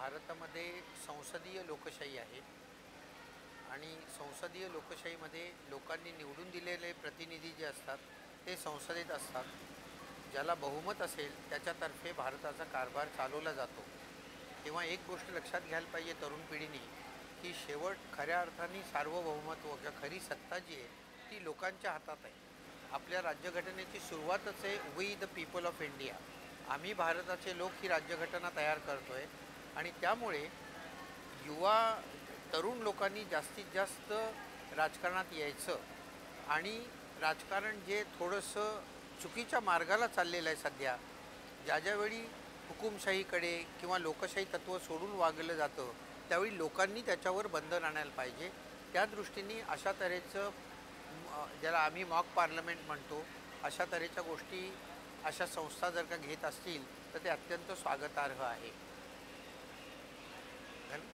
भारतामध्ये संसदीय लोकशाही आहे आणि संसदीय लोकशाहीमध्ये लोकांनी निवडून दिलेले प्रतिनिधी जे असतात ते संसदेत असतात. ज्याला बहुमत असेल त्याच्यातर्फे भारताचा कारभार चालवला जातो. तेव्हा एक गोष्ट लक्षात घ्यायला पाहिजे तरुण पिढीने, की शेवट खऱ्या अर्थाने सार्वभौमत्व किंवा खरी सत्ता जी आहे ती लोकांच्या हातात आहे. आपल्या राज्यघटनेची सुरुवातच आहे we the people of India. आम्ही भारताचे लोक ही राज्यघटना तयार करतोय आणि त्यामुळे युवा तरुण लोकांनी जास्तीत जास्त राजकारणात यायचं आणि राजकारण जे थोडंसं चुकीच्या मार्गाला चाललेलं आहे सध्या, ज्या ज्यावेळी हुकुमशाहीकडे किंवा लोकशाही तत्त्व सोडून वागलं जातं त्यावेळी लोकांनी त्याच्यावर बंधन आणायला पाहिजे. त्या दृष्टीने अशा तऱ्हेचं ज्याला आम्ही मॉक पार्लमेंट म्हणतो, अशा तऱ्हेच्या गोष्टी अशा संस्था जर का घेत असतील तर ते अत्यंत स्वागतार्ह आहे.